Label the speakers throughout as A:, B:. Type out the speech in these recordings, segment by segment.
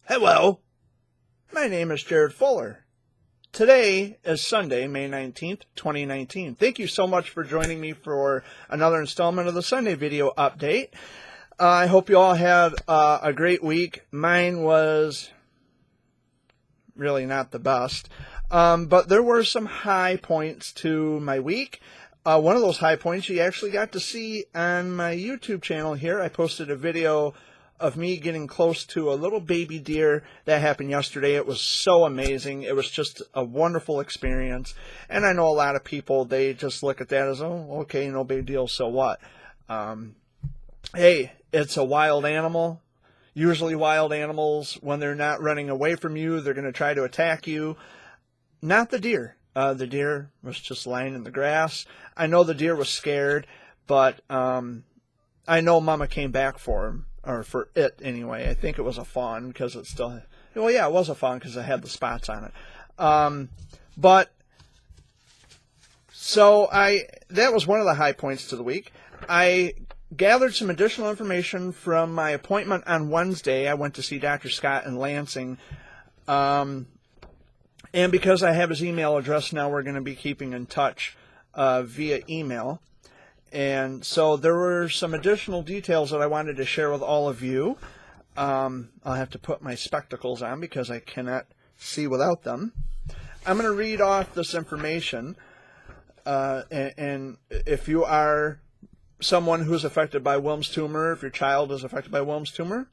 A: Hello, my name is Jared Fuller. Today is Sunday, May 19th, 2019. Thank you so much for joining me for another installment of the Sunday video update. I hope you all had a great week. Mine was really not the best, but there were some high points to my week. One of those high points you actually got to see on my YouTube channel here. I posted a video of me getting close to a little baby deer. That happened yesterday. It was so amazing. It was just a wonderful experience. And I know a lot of people, they just look at that as, oh, okay, no big deal, so what? Hey, it's a wild animal. Usually wild animals, when they're not running away from you, they're going to try to attack you. Not the deer. The deer was just lying in the grass. I know the deer was scared, but I know Mama came back for him. Or for it, anyway. I think it was a fawn, because it still... Well, yeah, it was a fawn, because it had the spots on it. That was one of the high points to the week. I gathered some additional information from my appointment on Wednesday. I went to see Dr. Scott in Lansing. And because I have his email address now, we're going to be keeping in touch via email. And so there were some additional details that I wanted to share with all of you. I'll have to put my spectacles on because I cannot see without them. I'm going to read off this information. And if you are someone who's affected by Wilms tumor, if your child is affected by Wilms tumor,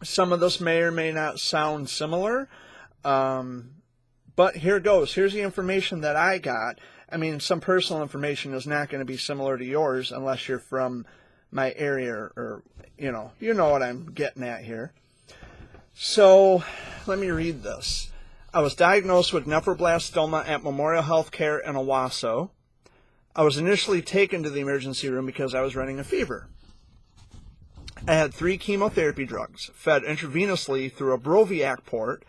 A: some of this may or may not sound similar. But here goes. Here's the information that I got. I mean, some personal information is not going to be similar to yours unless you're from my area or you know what I'm getting at here. So let me read this. I was diagnosed with nephroblastoma at Memorial Healthcare in Owasso. I was initially taken to the emergency room because I was running a fever. I had 3 chemotherapy drugs, fed intravenously through a Broviac port,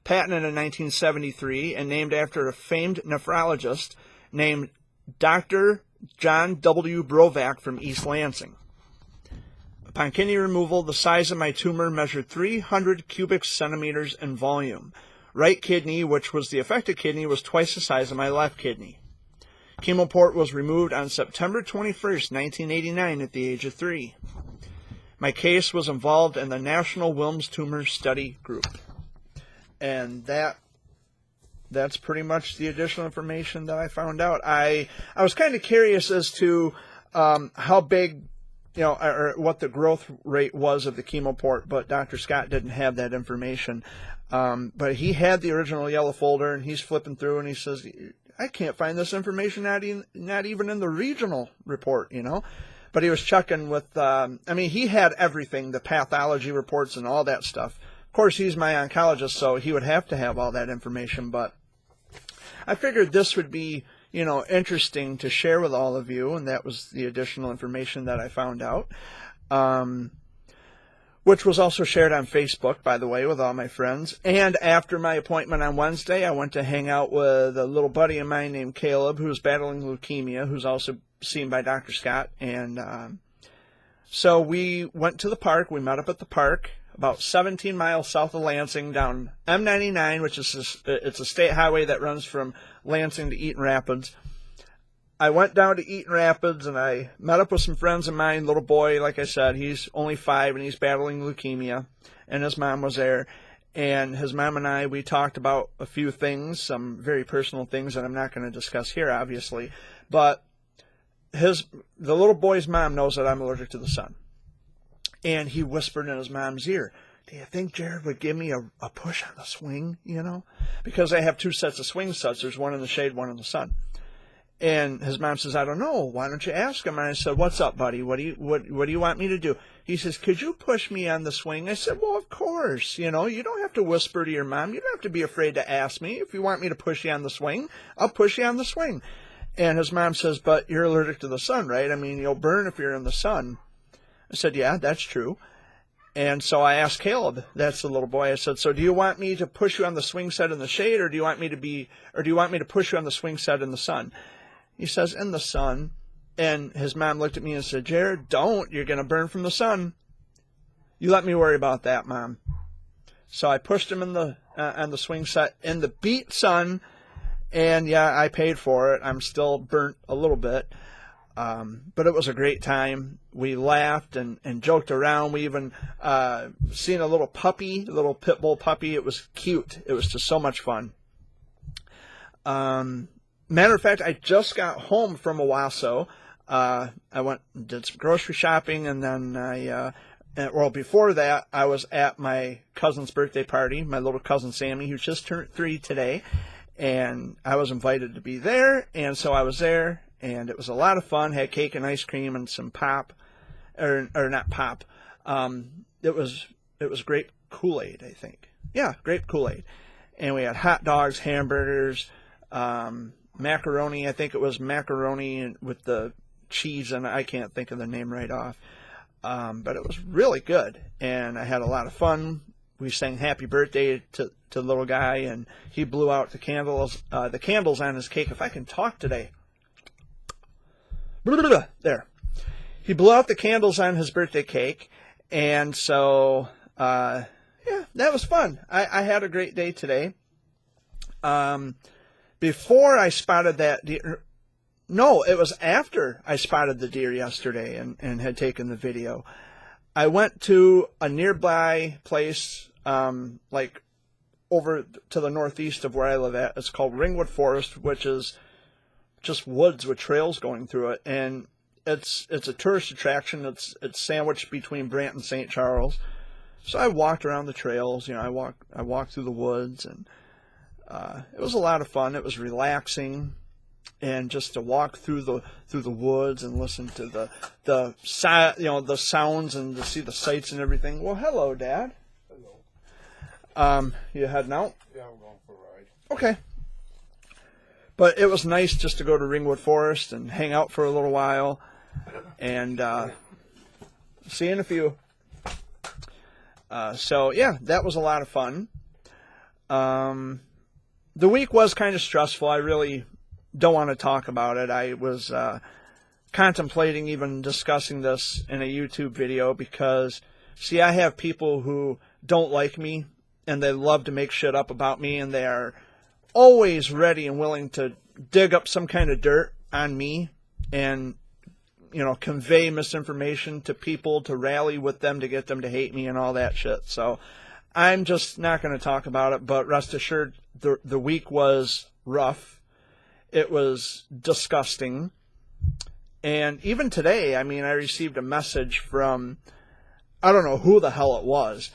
A: patented in 1973 and named after a famed nephrologist named Dr. John W. Brovac from East Lansing. Upon kidney removal, the size of my tumor measured 300 cubic centimeters in volume. Right kidney, which was the affected kidney, was twice the size of my left kidney. Chemoport was removed on September 21st, 1989 at the age of 3. My case was involved in the National Wilms Tumor Study Group. And that's pretty much the additional information that I found out. I was kind of curious as to how big, or what the growth rate was of the chemoport, but Dr. Scott didn't have that information. But he had the original yellow folder, and he's flipping through, and he says, I can't find this information, not even in the regional report, But he was checking with, he had everything, the pathology reports and all that stuff. Of course, he's my oncologist, so he would have to have all that information, but I figured this would be, interesting to share with all of you, and that was the additional information that I found out, which was also shared on Facebook, by the way, with all my friends. And after my appointment on Wednesday, I went to hang out with a little buddy of mine named Caleb, who's battling leukemia, who's also seen by Dr. Scott, and so we went to the park. We met up at the park, about 17 miles south of Lansing, down M99, which is it's a state highway that runs from Lansing to Eaton Rapids. I went down to Eaton Rapids, and I met up with some friends of mine. Little boy, like I said, he's only 5, and he's battling leukemia, and his mom was there. And his mom and I, we talked about a few things, some very personal things that I'm not going to discuss here, obviously. But the little boy's mom knows that I'm allergic to the sun. And he whispered in his mom's ear, do you think Jared would give me a push on the swing, Because I have 2 sets of swing sets. There's one in the shade, one in the sun. And his mom says, I don't know. Why don't you ask him? And I said, what's up, buddy? What do you want me to do? He says, could you push me on the swing? I said, well, of course. You don't have to whisper to your mom. You don't have to be afraid to ask me. If you want me to push you on the swing, I'll push you on the swing. And his mom says, but you're allergic to the sun, right? I mean, you'll burn if you're in the sun. I said, yeah, that's true. And so I asked Caleb, that's the little boy, I said, so do you want me to push you on the swing set in the shade, or do you want me to push you on the swing set in the sun? He says, in the sun. And his mom looked at me and said, Jared, don't. You're going to burn from the sun. You let me worry about that, Mom. So I pushed him in the on the swing set in the beat sun, and yeah, I paid for it. I'm still burnt a little bit, but it was a great time. We laughed and joked around. We even seen a little puppy, a little pit bull puppy. It was cute. It was just so much fun. Matter of fact, I just got home from Owasso. I went and did some grocery shopping, and then well, before that, I was at my cousin's birthday party, my little cousin Sammy, who just turned 3 today, and I was invited to be there, and so I was there, and it was a lot of fun. Had cake and ice cream and some pop, or not pop. It was grape Kool-Aid, I think. Yeah, grape Kool-Aid, and we had hot dogs, hamburgers, macaroni. I think it was macaroni with the cheese, and I can't think of the name right off. But it was really good, and I had a lot of fun. We sang happy birthday to the little guy, and he blew out the candles on his cake. If I can talk today. There. He blew out the candles on his birthday cake, and so, yeah, that was fun. I had a great day today. Before I spotted that deer, no, it was after I spotted the deer yesterday and had taken the video. I went to a nearby place, like over to the northeast of where I live at. It's called Ringwood Forest, which is just woods with trails going through it. And it's a tourist attraction. It's sandwiched between Brant and St. Charles. So I walked around the trails. You know, I walked through the woods, and it was a lot of fun. It was relaxing. And just to walk through the woods and listen to the sounds and to see the sights and everything. Well, hello, Dad.
B: Hello.
A: You heading out?
B: Yeah, I'm going for a ride.
A: Okay. But it was nice just to go to Ringwood Forest and hang out for a little while, and see you in a few. So yeah, that was a lot of fun. The week was kind of stressful. I really don't want to talk about it. I was contemplating even discussing this in a YouTube video because, see, I have people who don't like me and they love to make shit up about me, and they are always ready and willing to dig up some kind of dirt on me and, you know, convey misinformation to people to rally with them to get them to hate me and all that shit. So I'm just not going to talk about it, but rest assured the week was rough. It was disgusting. And even today, I mean, I received a message from, I don't know who the hell it was,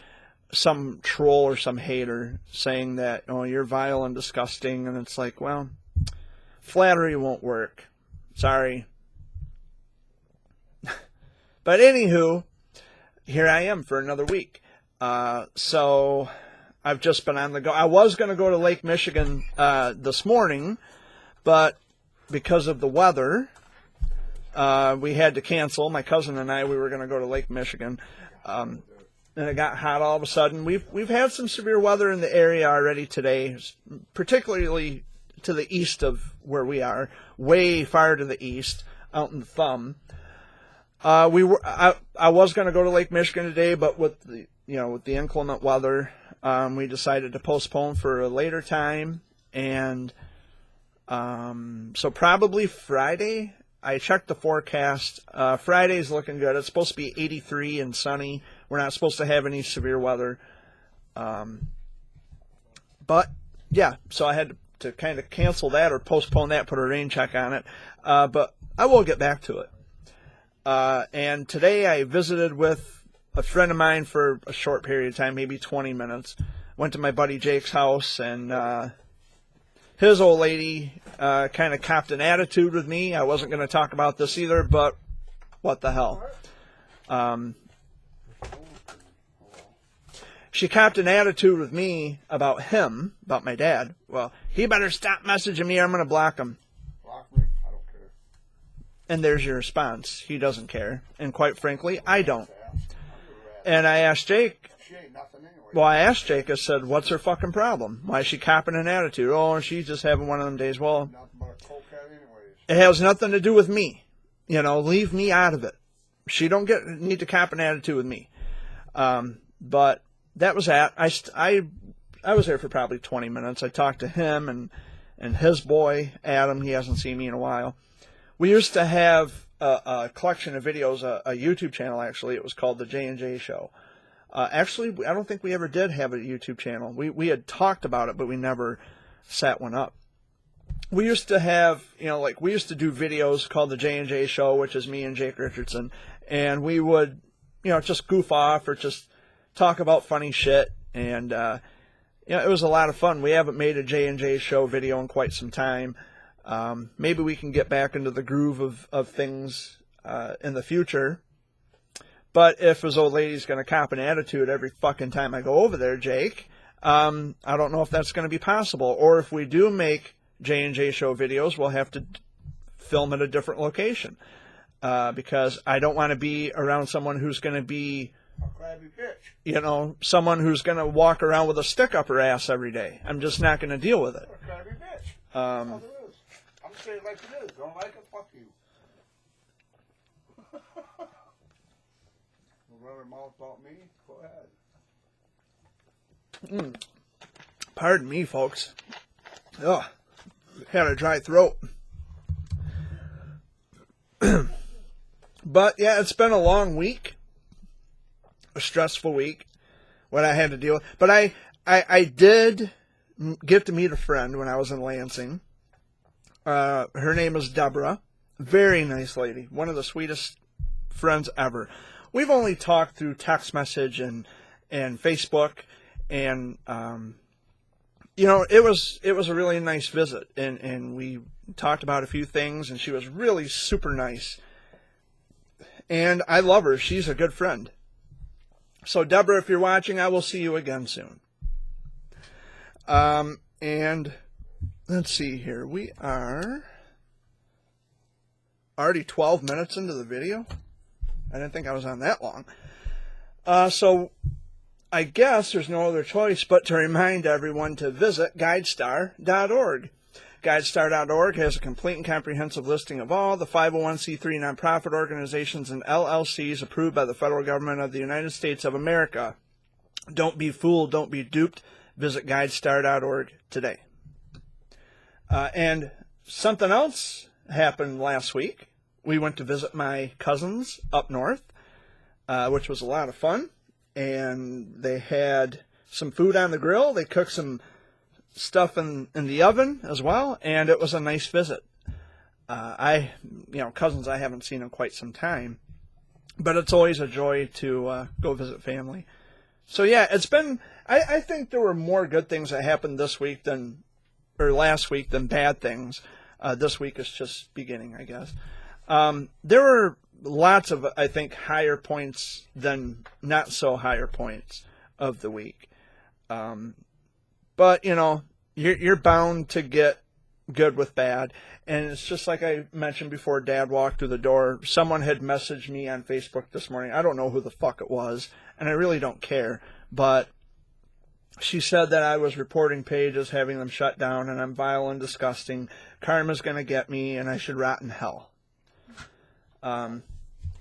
A: some troll or some hater saying that, oh, you're vile and disgusting. And it's like, well, flattery won't work. Sorry. But anywho, here I am for another week. So I've just been on the go. I was going to go to Lake Michigan this morning, but because of the weather, we had to cancel. My cousin and I, we were going to go to Lake Michigan, and it got hot all of a sudden. We've had some severe weather in the area already today, particularly to the east of where we are, way far to the east, out in the thumb. I was going to go to Lake Michigan today, but with the inclement weather, we decided to postpone for a later time, and so probably Friday. I checked the forecast. Friday's looking good. It's supposed to be 83 and sunny. We're not supposed to have any severe weather. But yeah, so I had to kind of cancel that or postpone that, put a rain check on it. But I will get back to it. And today I visited with a friend of mine for a short period of time, maybe 20 minutes. Went to my buddy Jake's house, and his old lady kind of copped an attitude with me. I wasn't going to talk about this either, but what the hell. She copped an attitude with me about him, about my dad. Well, he better stop messaging me or I'm going to block him.
B: Block me? I don't care.
A: And there's your response. He doesn't care. And quite frankly, I don't. And I asked Jake.
B: She ain't nothing anyway.
A: Well, I asked Jake, I said, what's her fucking problem? Why is she copping an attitude? Oh, she's just having one of them days. Well,
B: Nothing but a cokehead anyways.
A: it has nothing to do with me. You know, leave me out of it. She don't need to cop an attitude with me. But that was that. I was there for probably 20 minutes. I talked to him and his boy, Adam. He hasn't seen me in a while. We used to have a collection of videos, a YouTube channel, actually. It was called The J&J Show. Actually, I don't think we ever did have a YouTube channel. We had talked about it, but we never set one up. We used to have, we used to do videos called The J&J Show, which is me and Jake Richardson. And we would, just goof off or just talk about funny shit. And, it was a lot of fun. We haven't made a J&J Show video in quite some time. Maybe we can get back into the groove of things in the future. But if his old lady's going to cop an attitude every fucking time I go over there, Jake, I don't know if that's going to be possible. Or if we do make J&J Show videos, we'll have to film at a different location. Because I don't want to be around someone who's going to be,
B: A crabby bitch.
A: someone who's going to walk around with a stick up her ass every day. I'm just not going to deal with it.
B: A crabby bitch. That's all it is. I'm saying it like it is. Don't like it, fuck you. Whatever mouth taught me, go ahead.
A: Pardon me, folks. Ugh. Had a dry throat. But, yeah, it's been a long week. A stressful week. What I had to deal with. But I did get to meet a friend when I was in Lansing. Her name is Deborah. Very nice lady. One of the sweetest friends ever. We've only talked through text message and Facebook, and it was a really nice visit, and we talked about a few things, and she was really super nice, and I love her. She's a good friend. So Deborah, if you're watching, I will see you again soon. And let's see here. We are already 12 minutes into the video. I didn't think I was on that long. So I guess there's no other choice but to remind everyone to visit GuideStar.org. GuideStar.org has a complete and comprehensive listing of all the 501c3 nonprofit organizations and LLCs approved by the federal government of the United States of America. Don't be fooled. Don't be duped. Visit GuideStar.org today. And something else happened last week. We went to visit my cousins up north, which was a lot of fun. And they had some food on the grill. They cooked some stuff in the oven as well. And it was a nice visit. Cousins I haven't seen in quite some time. But it's always a joy to go visit family. So, yeah, it's been... I think there were more good things that happened last week than bad things. This week is just beginning, I guess. There were lots of, I think, higher points than not so higher points of the week. But, you're bound to get good with bad. And it's just like I mentioned before Dad walked through the door. Someone had messaged me on Facebook this morning. I don't know who the fuck it was, and I really don't care. But she said that I was reporting pages, having them shut down, and I'm vile and disgusting. Karma's going to get me, and I should rot in hell. And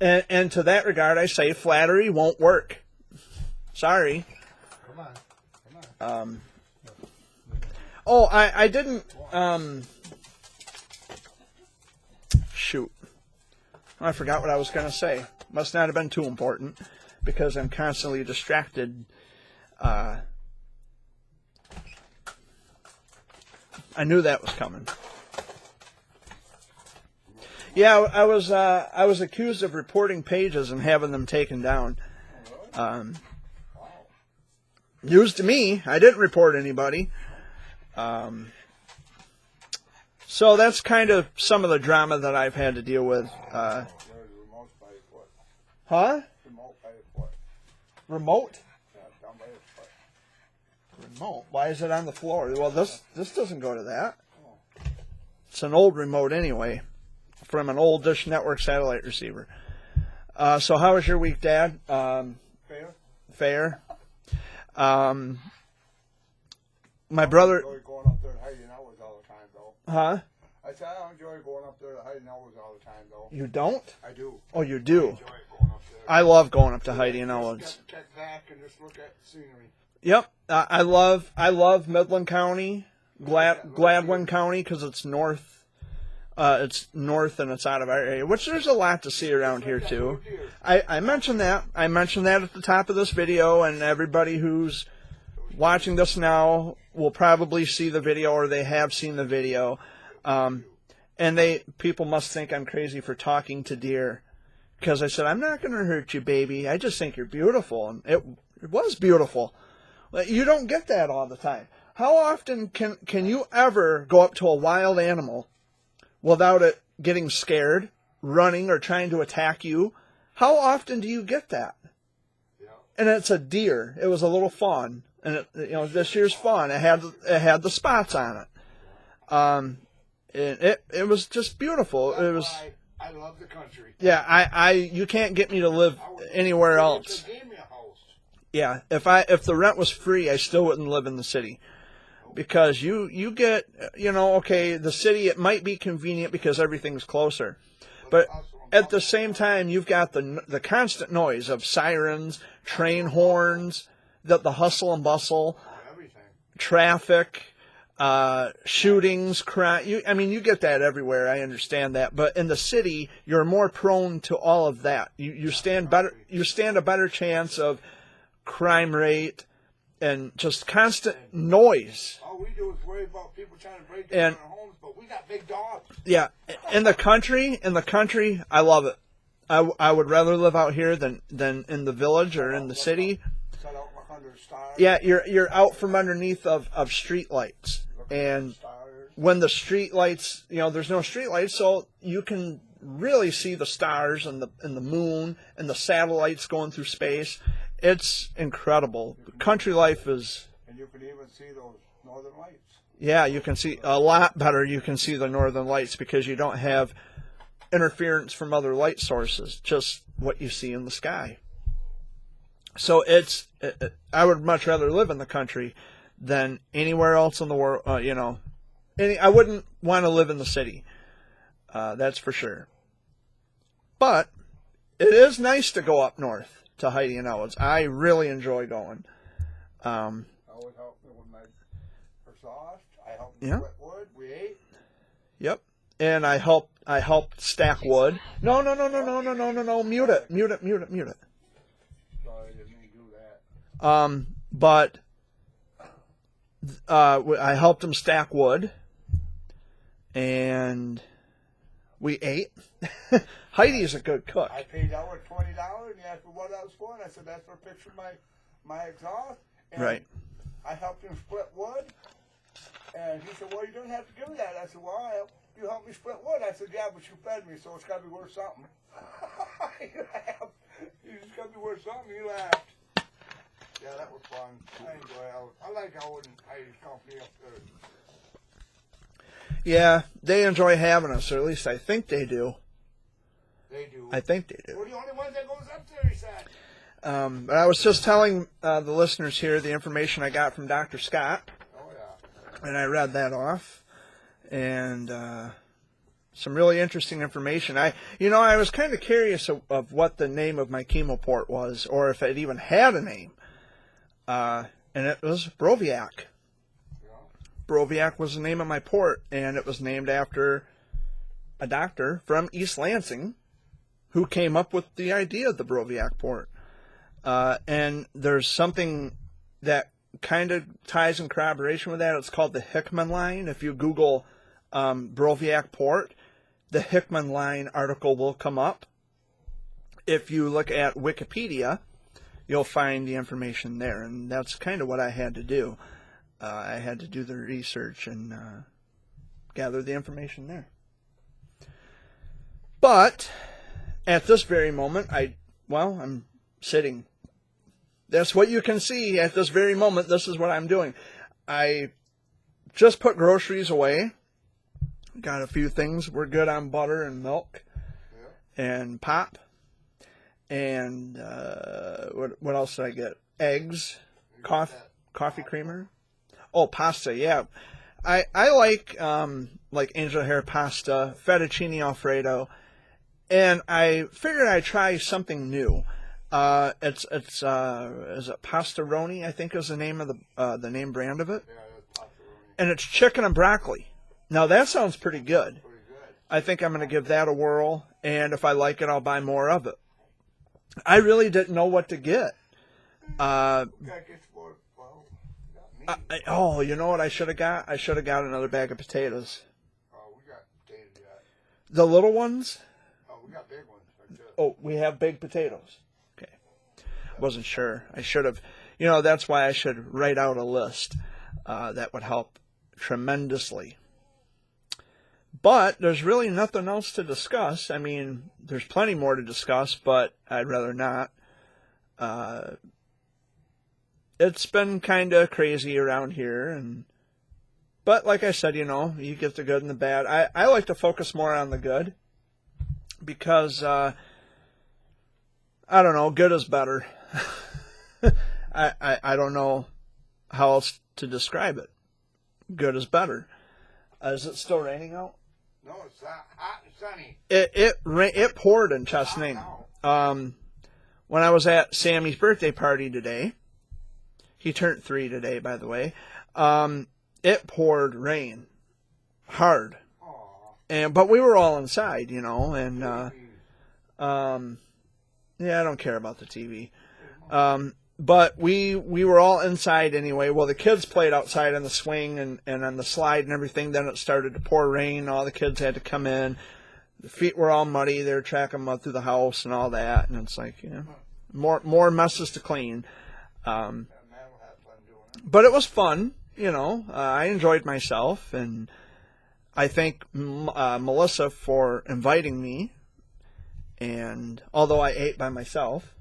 A: to that regard, I say flattery won't work. Sorry.
B: Come on.
A: I didn't... shoot. I forgot what I was going to say. Must not have been too important, because I'm constantly distracted. I knew that was coming. Yeah, I was accused of reporting pages and having them taken down. News to me. I didn't report anybody. So that's kind of some of the drama that I've had to deal with.
B: There's a remote by his foot.
A: Huh?
B: Remote by his foot.
A: Remote?
B: Yeah, down by his foot.
A: Remote? Why is it on the floor? Well, this doesn't go to that. It's an old remote anyway, from an old Dish Network satellite receiver. So how was your week, Dad? Fair. My brother...
B: I enjoy going up there to hiding hours all the time, though.
A: Huh?
B: I said I don't enjoy going up there to hiding hours all the time, though.
A: You don't?
B: I do.
A: Oh, you
B: I
A: do?
B: enjoy going up there.
A: I love going up to Heidi and Elwood's.
B: Get back and just look at scenery.
A: Yep, I love Midland County, Gladwin County, because it's north. It's north and it's out of our area, which there's a lot to see around here too. I mentioned that. I mentioned that at the top of this video, and everybody who's watching this now will probably see the video, or they have seen the video. And people must think I'm crazy for talking to deer, because I said, I'm not going to hurt you, baby. I just think you're beautiful. And it was beautiful. You don't get that all the time. How often can you ever go up to a wild animal without it getting scared, running, or trying to attack you? How often do you get that?
B: Yeah.
A: And it's a deer. It was a little fawn. And this year's fawn, it had the spots on it. It was just beautiful.
B: That's
A: it was.
B: why I love the country.
A: Yeah, you can't get me to live anywhere else.
B: They gave me a house.
A: Yeah, if the rent was free, I still wouldn't live in the city, because you get, okay, the city, it might be convenient because everything's closer, but at the same time you've got the constant noise of sirens, train horns, the hustle and bustle,
B: Everything.
A: traffic, shootings, crime. You get that everywhere. I understand that, but in the city, you're more prone to all of that. You stand a better chance of crime rate and just constant noise.
B: All we do is worry about people trying to break
A: And-
B: into our homes, but we got big dogs.
A: Yeah, in the country, I love it. I would rather live out here than in the village or in the city.
B: Set out look under the stars.
A: Yeah, you're out from underneath of street lights,
B: Look under
A: and
B: the stars.
A: when the street lights, there's no street lights, so you can really see the stars and the moon and the satellites going through space. It's incredible. Country life is,
B: And you can even see those northern lights.
A: yeah, you can see a lot better. You can see the northern lights because you don't have interference from other light sources, just what you see in the sky. So I would much rather live in the country than anywhere else in the world. I wouldn't want to live in the city. That's for sure. But it is nice to go up north to Heidi and Elwood's. I really enjoy going.
B: I always help me with my exhaust. I helped me
A: Yeah.
B: split wood. We ate.
A: Yep. And I helped stack wood. No. Mute it.
B: Sorry, I didn't mean to do that.
A: But I helped him stack wood, and we ate. Heidi's a good cook.
B: I paid Elwood $20, and he asked me what that was for, and I said that's for a picture of my exhaust. And
A: Right.
B: I helped him split wood, and he said, "Well, you don't have to give me that." I said, "Well, you helped me split wood." I said, "Yeah, but you fed me, so it's got to be worth something." He laughed. It's got to be worth something. He laughed. Yeah, that was fun. I enjoy Elwood. I like Elwood and Heidi's company up there.
A: Yeah, they enjoy having us, or at least I think they do.
B: They do.
A: I think they do.
B: We're the only ones that goes up there, he said.
A: But I was just telling the listeners here the information I got from Dr. Scott,
B: Oh, yeah.
A: and I read that off, and some really interesting information. I was kind of curious of what the name of my chemo port was, or if it even had a name, and it was Broviac.
B: Yeah.
A: Broviac was the name of my port, and it was named after a doctor from East Lansing who came up with the idea of the Broviac port. And there's something that kind of ties in corroboration with that. It's called the Hickman line. If you Google Broviac port, the Hickman line article will come up. If you look at Wikipedia, you'll find the information there, and that's kind of what I had to do. I had to do the research and gather the information there. But at this very moment, I'm sitting. That's what you can see at this very moment. This is what I'm doing. I just put groceries away. Got a few things. We're good on butter and milk and pop. And what else did I get? Eggs, coffee creamer. Oh, pasta. Yeah, I like angel hair pasta, fettuccine alfredo, and I figured I'd try something new. It's is it Pastaroni? I think is the name of the name brand of it.
B: Yeah, that's pepperoni.
A: And it's chicken and broccoli. Now that sounds pretty good.
B: Pretty good.
A: I think I'm going to give that a whirl, and if I like it, I'll buy more of it. I really didn't know what to get.
B: Gotta get for well, got meat.
A: Oh, you know what I should have got? I should have got another bag of potatoes.
B: Oh, we got potatoes yet.
A: The little ones?
B: Oh, we got big ones. Like this.
A: Oh, we have big potatoes. Okay. Wasn't sure. I should have. You know, that's why I should write out a list. That would help tremendously. But there's really nothing else to discuss. I mean, there's plenty more to discuss, but I'd rather not. It's been kind of crazy around here, but like I said, you know, you get the good and the bad. I like to focus more on the good because I don't know, good is better. I don't know how else to describe it. Good is better. Is it still raining out?
B: No, it's hot and sunny.
A: It poured in Chesaning. When I was at Sammy's birthday party today, he turned 3 today, by the way. It poured rain, hard, but we were all inside, you know, and yeah, I don't care about the TV. But we were all inside anyway. Well, the kids played outside on the swing and on the slide and everything. Then it started to pour rain. All the kids had to come in. The feet were all muddy. They were tracking mud through the house and all that. And it's like, you know, more messes to clean. But it was fun, you know. I enjoyed myself, and I thank Melissa for inviting me. And although I ate by myself,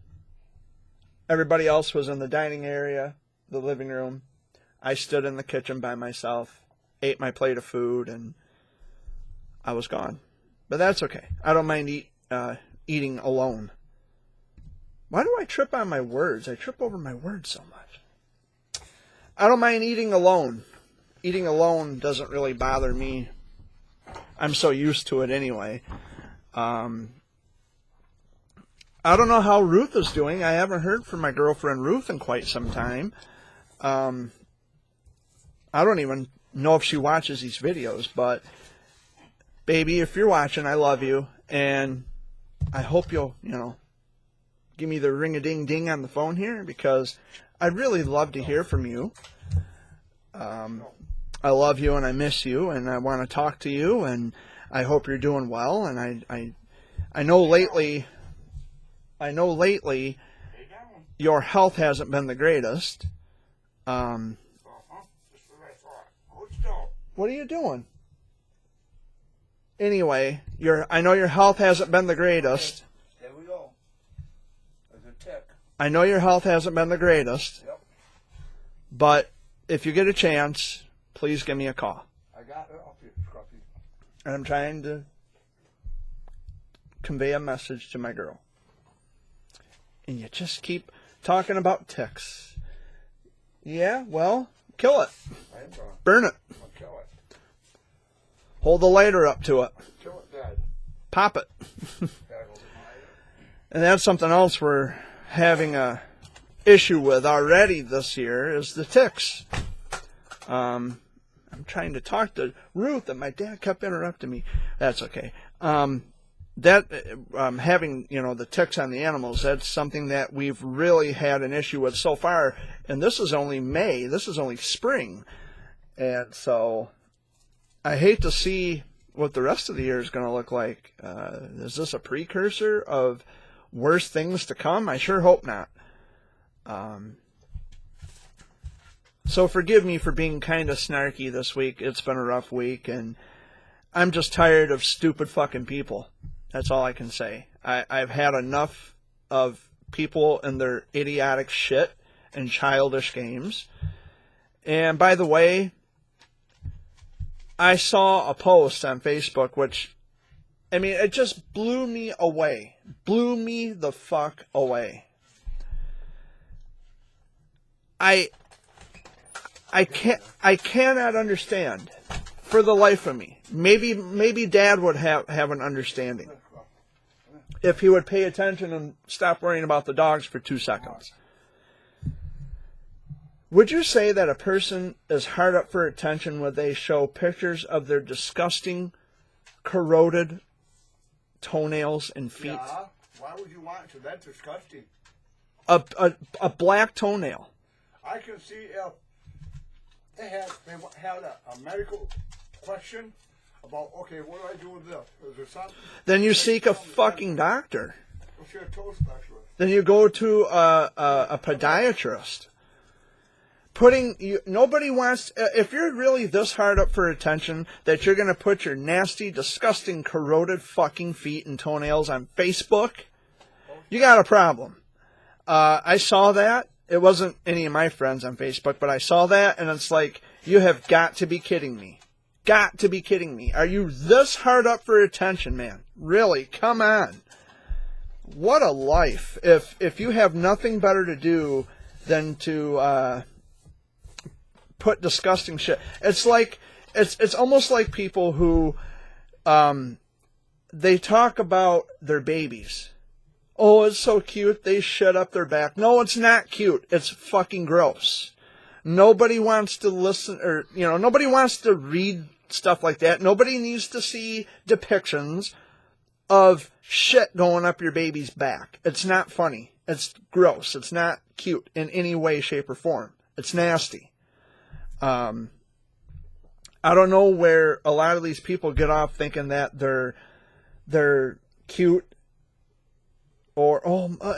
A: everybody else was in the dining area, the living room. I stood in the kitchen by myself, ate my plate of food, and I was gone. But that's okay. I don't mind eating alone. Why do I trip on my words? I trip over my words so much. I don't mind eating alone. Eating alone doesn't really bother me. I'm so used to it anyway. I don't know how Ruth is doing. I haven't heard from my girlfriend Ruth in quite some time. I don't even know if she watches these videos, but baby, if you're watching, I love you, and I hope you'll, you know, give me the ring-a-ding-ding on the phone here, because I'd really love to hear from you. I love you and I miss you, and I want to talk to you, and I hope you're doing well. And I know lately your health hasn't been the greatest. What are you doing? Anyway, I know your health hasn't been the greatest.
B: There we go. There's a tick.
A: I know your health hasn't been the greatest.
B: Yep.
A: But if you get a chance, please give me a call.
B: I got it off you, Scruffy.
A: And I'm trying to convey a message to my girl. And you just keep talking about ticks. Yeah, well, kill it.
B: I am going.
A: Burn it.
B: I'll kill it.
A: Hold the lighter up to it.
B: Kill it dead.
A: Pop it.
B: Gotta go get my
A: And that's something else we're having a issue with already this year is the ticks. I'm trying to talk to Ruth, and my dad kept interrupting me. That's okay. Having, you know, the ticks on the animals, that's something that we've really had an issue with so far. And this is only May. This is only spring. And so I hate to see what the rest of the year is going to look like. Is this a precursor of worse things to come? I sure hope not. So forgive me for being kind of snarky this week. It's been a rough week, and I'm just tired of stupid fucking people. That's all I can say. I've had enough of people and their idiotic shit and childish games. And by the way, I saw a post on Facebook which, I mean, it just blew me away. Blew me the fuck away. I cannot understand for the life of me. Maybe Dad would have an understanding. if he would pay attention and stop worrying about the dogs for 2 seconds. Would you say that a person is hard up for attention when they show pictures of their disgusting, corroded toenails and feet?
B: Yeah. Why would you want to? That's disgusting.
A: A black toenail.
B: I can see if they had a medical question about, okay, what do I do with this? Is there something?
A: Then you seek a fucking doctor.
B: Go see a toe specialist.
A: Then you go to a podiatrist. Nobody wants, if you're really this hard up for attention that you're going to put your nasty, disgusting, corroded fucking feet and toenails on Facebook, you got a problem. I saw that. It wasn't any of my friends on Facebook, but I saw that, and it's like, you have got to be kidding me. Got to be kidding me. Are you this hard up for attention, man? Really? Come on. What a life. If you have nothing better to do than to put disgusting shit. It's like, it's almost like people who, they talk about their babies. Oh, it's so cute. They shut up their back. No, it's not cute. It's fucking gross. Nobody wants to listen, or, nobody wants to read stuff like that. Nobody needs to see depictions of shit going up your baby's back. It's not funny. It's gross. It's not cute in any way, shape, or form. It's nasty. I don't know where a lot of these people get off thinking that they're cute. Or,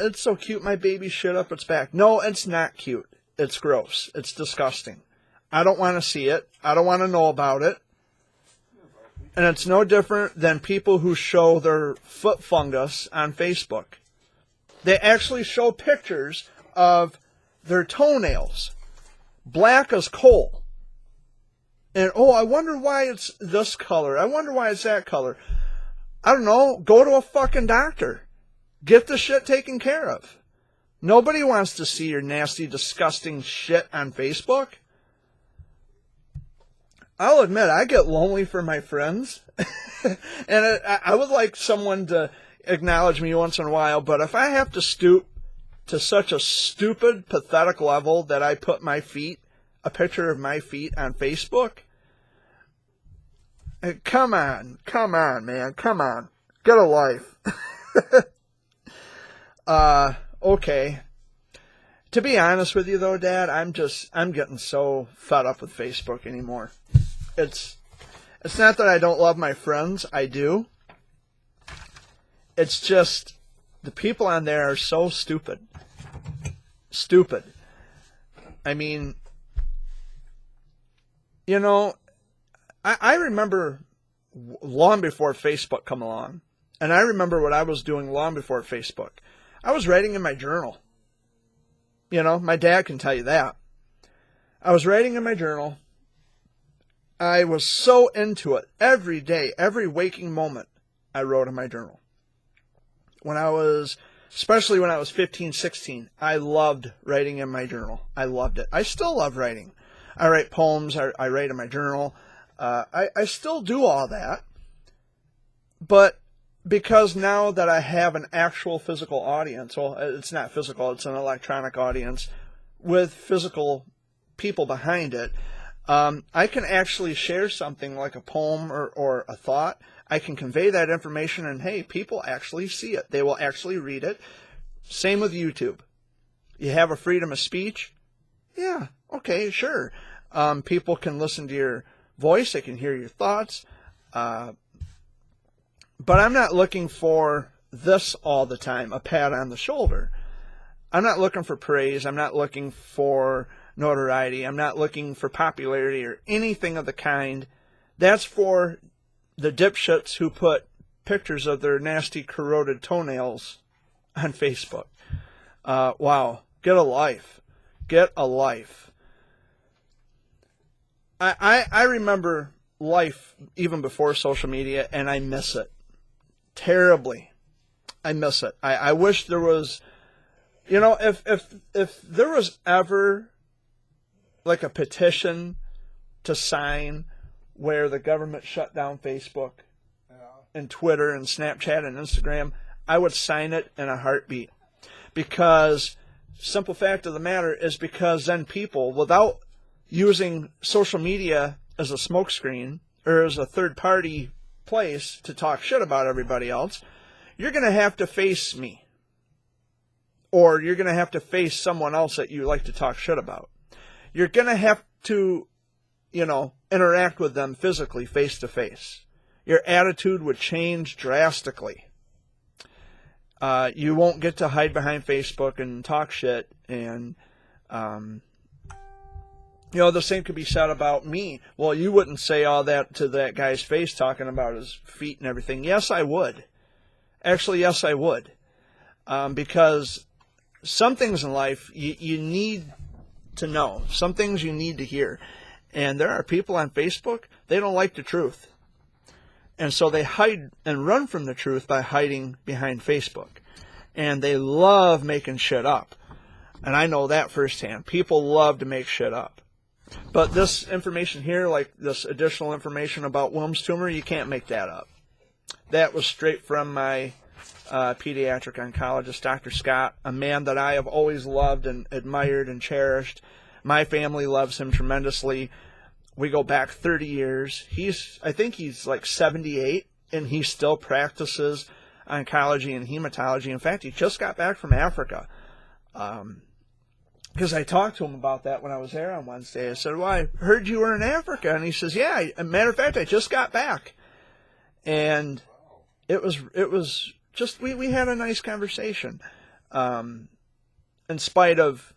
A: it's so cute, my baby shit up its back. No, it's not cute. It's gross. It's disgusting. I don't want to see it. I don't want to know about it. And it's no different than people who show their foot fungus on Facebook. They actually show pictures of their toenails, black as coal. And, I wonder why it's this color. I wonder why it's that color. I don't know. Go to a fucking doctor. Get the shit taken care of. Nobody wants to see your nasty, disgusting shit on Facebook. I'll admit, I get lonely for my friends. And I would like someone to acknowledge me once in a while, but if I have to stoop to such a stupid, pathetic level that I put a picture of my feet on Facebook, come on, man, come on. Get a life. Okay. To be honest with you though, Dad, I'm getting so fed up with Facebook anymore. It's not that I don't love my friends. I do. It's just the people on there are so stupid. Stupid. I mean, I remember long before Facebook come along, and I remember what I was doing long before Facebook. I was writing in my journal. My dad can tell you that. I was writing in my journal. I was so into it. Every day, every waking moment, I wrote in my journal. Especially when I was 15, 16, I loved writing in my journal. I loved it. I still love writing. I write poems. I write in my journal. I still do all that. But because now that I have an actual physical audience, well, it's not physical, it's an electronic audience with physical people behind it, I can actually share something like a poem or a thought. I can convey that information, and hey, people actually see it. They will actually read it. Same with YouTube. You have a freedom of speech? Yeah, okay, sure. People can listen to your voice. They can hear your thoughts. But I'm not looking for this all the time, a pat on the shoulder. I'm not looking for praise. I'm not looking for notoriety. I'm not looking for popularity or anything of the kind. That's for the dipshits who put pictures of their nasty, corroded toenails on Facebook. Wow. Get a life. Get a life. I remember life even before social media, and I miss it. Terribly. I miss it. I wish there was, if there was ever like a petition to sign where the government shut down Facebook and Twitter and Snapchat and Instagram, I would sign it in a heartbeat. Because, simple fact of the matter is because then people, without using social media as a smokescreen or as a third-party place to talk shit about everybody else, you're going to have to face me. Or you're going to have to face someone else that you like to talk shit about. You're going to have to, interact with them physically, face to face. Your attitude would change drastically. You won't get to hide behind Facebook and talk shit. And, the same could be said about me. Well, you wouldn't say all that to that guy's face talking about his feet and everything. Yes, I would. Actually, yes, I would. Because some things in life you need to know. Some things you need to hear. And there are people on Facebook, they don't like the truth. And so they hide and run from the truth by hiding behind Facebook. And they love making shit up. And I know that firsthand. People love to make shit up. But this information here, like this additional information about Wilms tumor, you can't make that up. That was straight from my pediatric oncologist, Dr. Scott, a man that I have always loved and admired and cherished. My family loves him tremendously. We go back 30 years. I think he's like 78, and he still practices oncology and hematology. In fact, he just got back from Africa. Because I talked to him about that when I was there on Wednesday. I said, well, I heard you were in Africa. And he says, yeah, as a matter of fact, I just got back. And it was just, we had a nice conversation. In spite of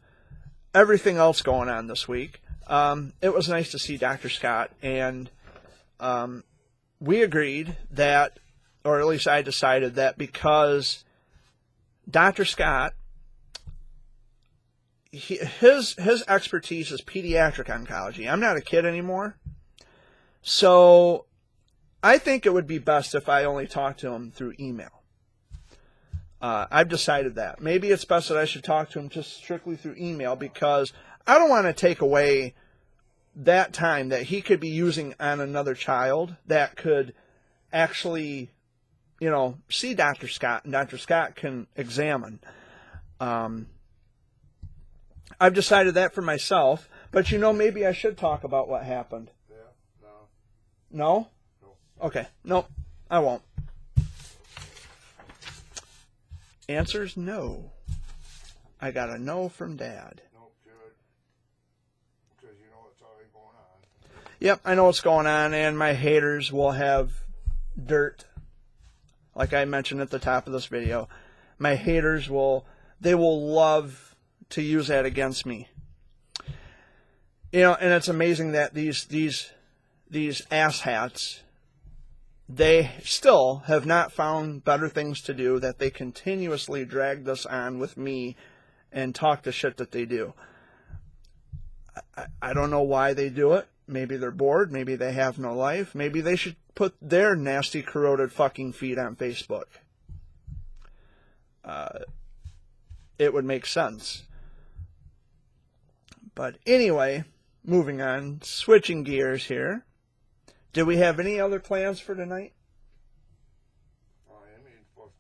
A: everything else going on this week, it was nice to see Dr. Scott, and we agreed that, or at least I decided that because Dr. Scott, his expertise is pediatric oncology. I'm not a kid anymore, so I think it would be best if I only talk to him through email. I've decided that. Maybe it's best that I should talk to him just strictly through email, because I don't want to take away that time that he could be using on another child that could actually, see Dr. Scott, and Dr. Scott can examine. I've decided that for myself, but maybe I should talk about what happened.
B: Yeah, no.
A: No?
B: No.
A: Okay, no, I won't. Answer's no. I got a no from Dad.
B: Nope, good. Because it's already going on.
A: Yep, I know what's going on, and my haters will have dirt. Like I mentioned at the top of this video, my haters will love to use that against me. And it's amazing that these asshats, they still have not found better things to do, that they continuously drag this on with me and talk the shit that they do. I don't know why they do it. Maybe they're bored. Maybe they have no life. Maybe they should put their nasty, corroded fucking feet on Facebook. It would make sense. But anyway, moving on, switching gears here. Do we have any other plans for tonight?
B: Well, Amy's supposed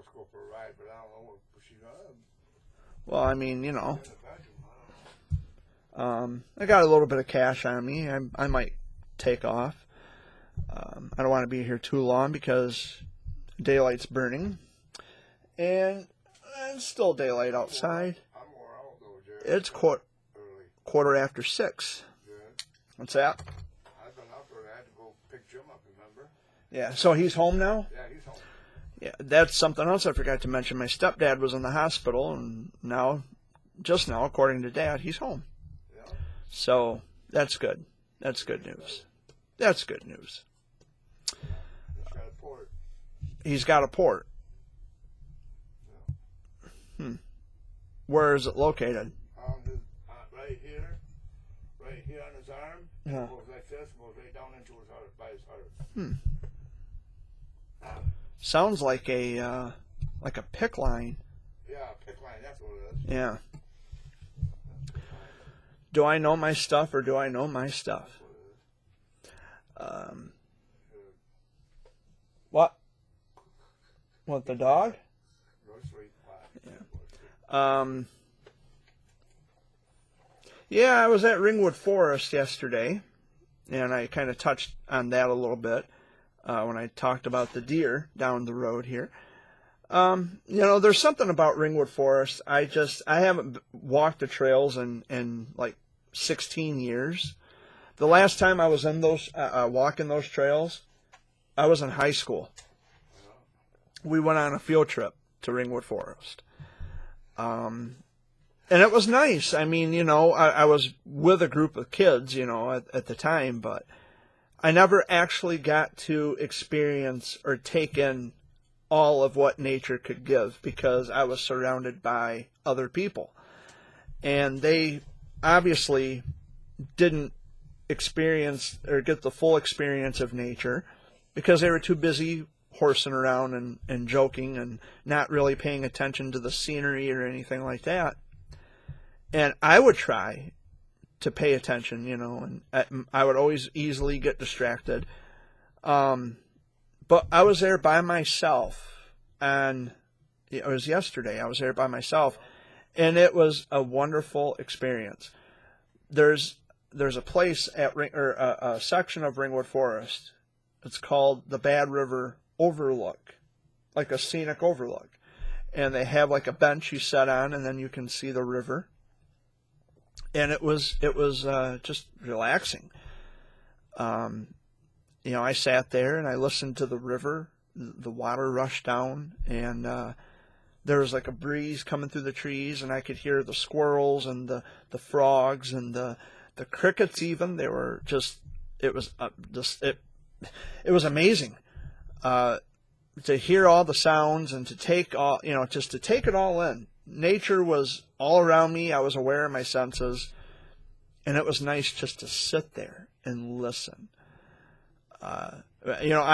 B: to go for a ride, but I don't know if she's going to.
A: Well,
B: In the bedroom, I don't know.
A: I got a little bit of cash on me. I might take off. I don't want to be here too long because daylight's burning. And it's still daylight outside.
B: I'm more out though, Jerry.
A: It's
B: early.
A: quarter after 6.
B: Good.
A: What's that?
B: I've been out there. I had to go pick Jim up, remember?
A: Yeah, so he's home now?
B: Yeah, he's home.
A: Yeah, that's something else I forgot to mention. My stepdad was in the hospital, and just now, according to Dad, he's home.
B: Yeah.
A: So that's good. That's good news. That's good news.
B: He's got a port.
A: He's got a port. Where is it located?
B: Right here on his arm.
A: Yeah.
B: It goes like this, goes right down into his heart, by his heart.
A: Sounds like a PICC line.
B: Yeah, PICC line, that's what it is.
A: Yeah. Do I know my stuff, or do I know my stuff? What? What, the dog?
B: Real sweet.
A: Yeah, I was at Ringwood Forest yesterday, and I kind of touched on that a little bit when I talked about the deer down the road here. There's something about Ringwood Forest. I haven't walked the trails in like 16 years. The last time I was in those walking those trails, I was in high school. We went on a field trip to Ringwood Forest. And it was nice. I mean, I was with a group of kids, at the time, but I never actually got to experience or take in all of what nature could give because I was surrounded by other people. And they obviously didn't experience or get the full experience of nature because they were too busy horsing around and joking and not really paying attention to the scenery or anything like that. And I would try to pay attention, and I would always easily get distracted. But I was there by myself, and it was yesterday. I was there by myself, and it was a wonderful experience. There's a place at a section of Ringwood Forest. It's called the Bad River Overlook, like a scenic overlook, and they have like a bench you sit on, and then you can see the river. And it was just relaxing. I sat there and I listened to the river, the water rush down, and there was like a breeze coming through the trees, and I could hear the squirrels and the frogs and the crickets even. They were just, it was amazing to hear all the sounds and to take all, just to take it all in. Nature was all around me. I was aware of my senses, and it was nice just to sit there and listen. I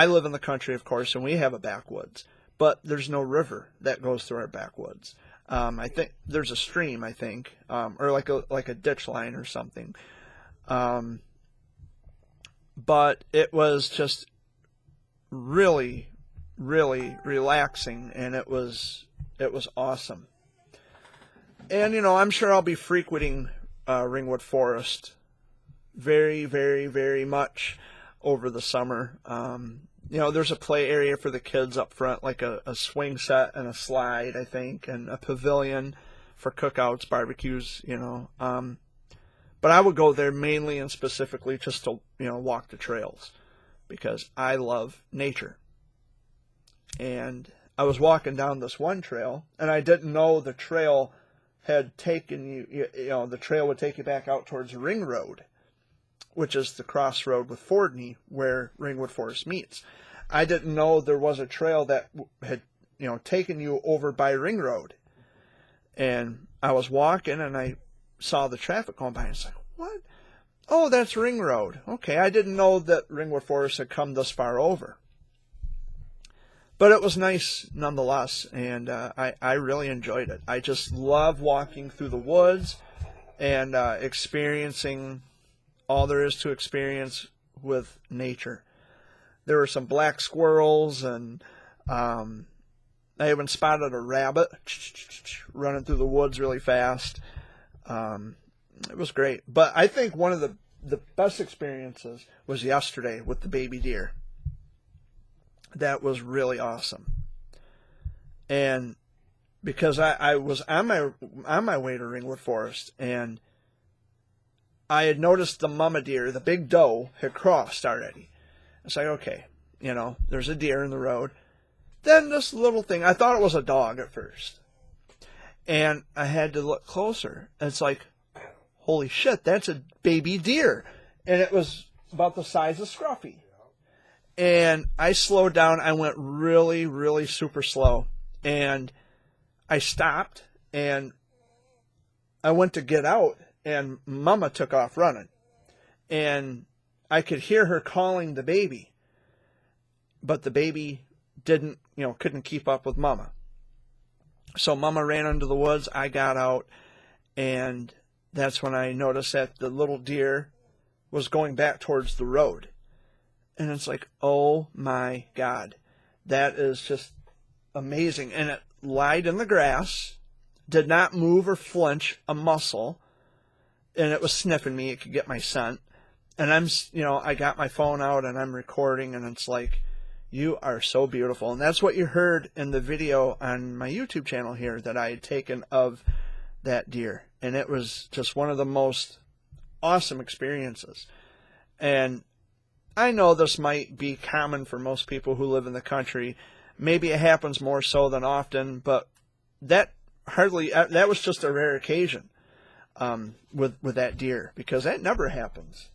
A: live in the country, of course, and we have a backwoods, but there's no river that goes through our backwoods. I think there's a stream, or like a ditch line or something. But it was just really, really relaxing, and it was awesome. And, I'm sure I'll be frequenting Ringwood Forest very, very, very much over the summer. There's a play area for the kids up front, like a swing set and a slide, I think, and a pavilion for cookouts, barbecues, But I would go there mainly and specifically just to, walk the trails because I love nature. And I was walking down this one trail, and I didn't know the trail had taken the trail would take you back out towards Ring Road, which is the crossroad with Fordney where Ringwood Forest meets. I didn't know there was a trail that had, taken you over by Ring Road. And I was walking and I saw the traffic going by and it's like, what? Oh, that's Ring Road. Okay, I didn't know that Ringwood Forest had come this far over. But it was nice nonetheless, and I really enjoyed it. I just love walking through the woods and experiencing all there is to experience with nature. There were some black squirrels, and I even spotted a rabbit running through the woods really fast. It was great. But I think one of the best experiences was yesterday with the baby deer. That was really awesome. And because I was on my way to Ringwood Forest, and I had noticed the mama deer, the big doe, had crossed already. It's like, okay, there's a deer in the road. Then this little thing, I thought it was a dog at first. And I had to look closer. And it's like, holy shit, that's a baby deer. And it was about the size of Scruffy. And I slowed down. I went really, really super slow. And I stopped, and I went to get out, and Mama took off running. And I could hear her calling the baby. But the baby couldn't keep up with Mama. So Mama ran into the woods. I got out, and that's when I noticed that the little deer was going back towards the road. And it's like, oh my God, that is just amazing. And it lied in the grass, did not move or flinch a muscle, and it was sniffing me. It could get my scent. And I got my phone out and I'm recording, and it's like, you are so beautiful. And that's what you heard in the video on my YouTube channel here that I had taken of that deer. And it was just one of the most awesome experiences. And I know this might be common for most people who live in the country. Maybe it happens more so than often, but that was just a rare occasion with that deer, because that never happens.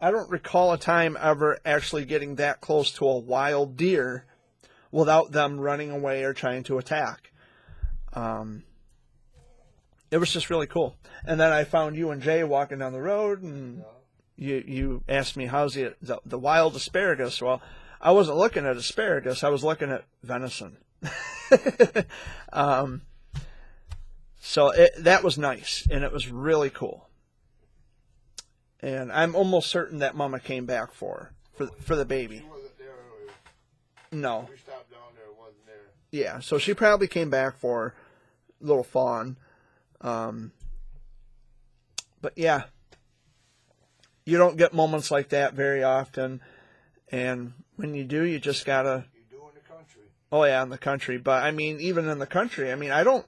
A: I don't recall a time ever actually getting that close to a wild deer without them running away or trying to attack. It was just really cool. And then I found you and Jay walking down the road, and you asked me, how's the wild asparagus? Well, I wasn't looking at asparagus. I was looking at venison. So that was nice, and it was really cool. And I'm almost certain that Mama came back for the baby.
B: She wasn't there earlier.
A: No.
B: We stopped down there, it wasn't there.
A: Yeah, so she probably came back for little fawn. But yeah, you don't get moments like that very often. And when you do, you just gotta...
B: You do in the country.
A: Oh yeah, in the country. But I mean, even in the country, I mean, I don't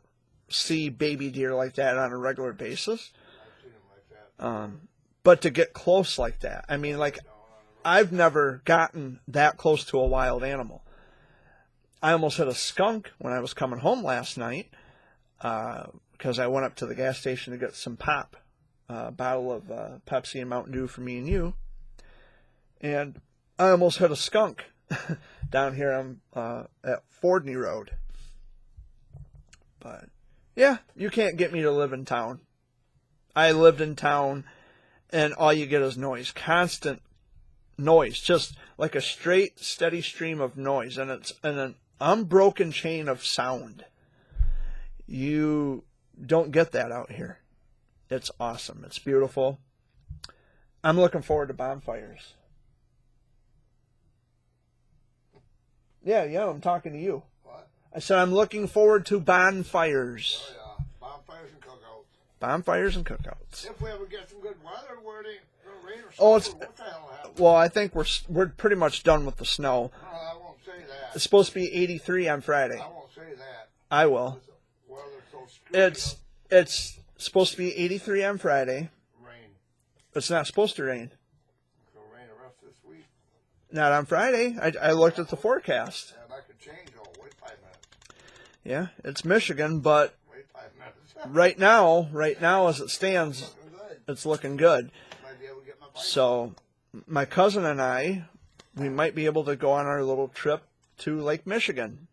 A: see baby deer like that on a regular basis.
B: I've seen them like that.
A: But to get close like that, I mean, like, I've never gotten that close to a wild animal. I almost hit a skunk when I was coming home last night, because I went up to the gas station to get some pop, a bottle of Pepsi and Mountain Dew for me and you. And I almost hit a skunk down here at Fordney Road. But yeah, you can't get me to live in town. I lived in town, and all you get is noise, constant noise, just like a straight, steady stream of noise, and it's an unbroken chain of sound. You don't get that out here. It's awesome. It's beautiful. I'm looking forward to bonfires. Yeah, I'm talking to you.
B: What?
A: I said I'm looking forward to bonfires.
B: Oh, yeah. Bonfires and cookouts.
A: Bonfires and cookouts.
B: If we ever get some good weather, where it ain't gonna rain or
A: Oh,
B: something, what the hell happened?
A: Well, I think we're pretty much done with the snow.
B: No, I won't say that.
A: It's supposed to be 83 on Friday.
B: I won't say that.
A: I will.
B: The weather's so screwy.
A: It's supposed to be 83 on Friday.
B: Rain.
A: It's not supposed to rain.
B: It's gonna rain the rest of this week.
A: Not on Friday. I looked at the forecast.
B: Yeah, that could change. Oh, wait 5 minutes.
A: Yeah, it's Michigan, but
B: Wait 5 minutes.
A: right now as it stands,
B: Looking good.
A: it's looking good.
B: Might be able to get my bike.
A: So my cousin and I, we might be able to go on our little trip to Lake Michigan.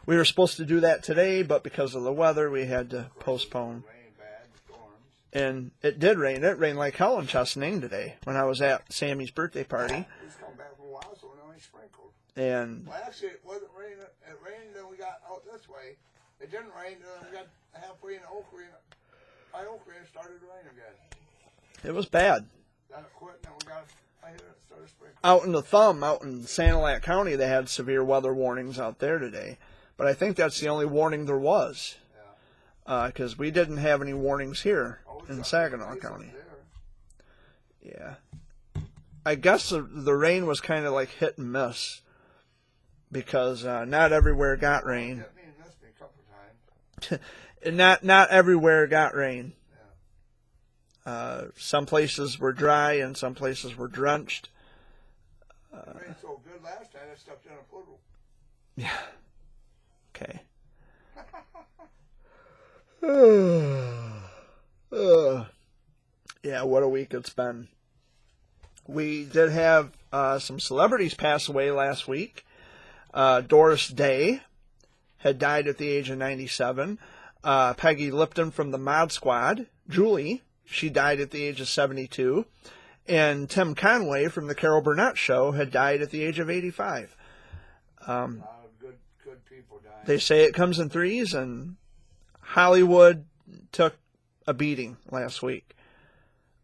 A: We were supposed to do that today, but because of the weather, we had to postpone.
B: Rain bad, storms.
A: And it did rain. It rained like hell in Chesaning today when I was at Sammy's birthday party.
B: We just come back from a while, so it only sprinkled.
A: And
B: Well, actually, it wasn't raining. It rained, then we got out this way. It didn't rain, then we got halfway in Oak Green. By Oak Green, it started to rain again.
A: it was bad.
B: Then it quit, then we got, I hear it started sprinkling.
A: Out in the Thumb, out in Sanilac County, they had severe weather warnings out there today. But I think that's the only warning there was.
B: Yeah.
A: Because we didn't have any warnings here
B: Oh, it's
A: in
B: got
A: Saginaw
B: nice up
A: County.
B: there.
A: Yeah. I guess the rain was kind of like hit and miss. Because not everywhere got rain.
B: That means missed me a couple of times.
A: Not everywhere got rain.
B: Yeah.
A: Some places were dry and some places were drenched.
B: It rained so good last time, I stepped in a puddle.
A: Yeah. Okay. Yeah, what a week it's been. We did have some celebrities pass away last week. Doris Day had died at the age of 97. Peggy Lipton from the Mod Squad, Julie, she died at the age of 72. And Tim Conway from the Carol Burnett Show had died at the age of 85.
B: A lot of good people died.
A: They say it comes in threes, and Hollywood took a beating last week.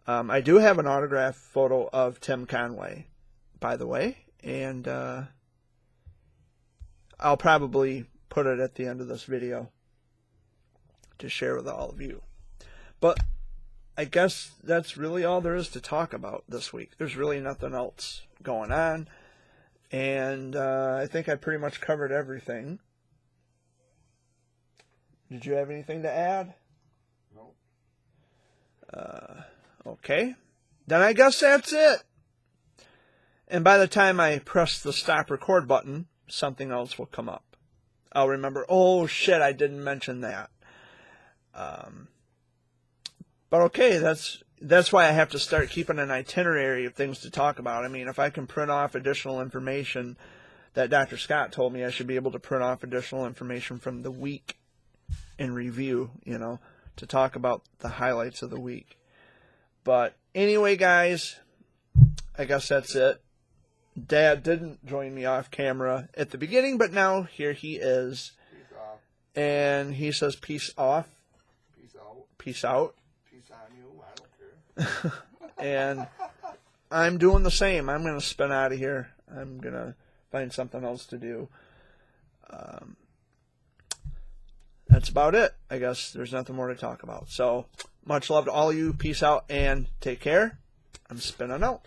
A: I do have an autographed photo of Tim Conway, by the way, and I'll probably put it at the end of this video to share with all of you. But I guess that's really all there is to talk about this week. There's really nothing else going on. And I think I pretty much covered everything. Did you have anything to add?
B: No.
A: Okay. Then I guess that's it. And by the time I press the stop record button, something else will come up. I'll remember, oh shit, I didn't mention that. But okay, that's why I have to start keeping an itinerary of things to talk about. I mean, if I can print off additional information that Dr. Scott told me, I should be able to print off additional information from the week in review, you know, to talk about the highlights of the week. But anyway, guys, I guess that's it. Dad didn't join me off camera at the beginning, but now here he is.
B: Peace off.
A: And he says peace off.
B: Peace out.
A: Peace out.
B: Peace on you. I don't care.
A: And I'm doing the same. I'm going to spin out of here. I'm going to find something else to do. That's about it. I guess there's nothing more to talk about. So much love to all of you. Peace out and take care. I'm spinning out.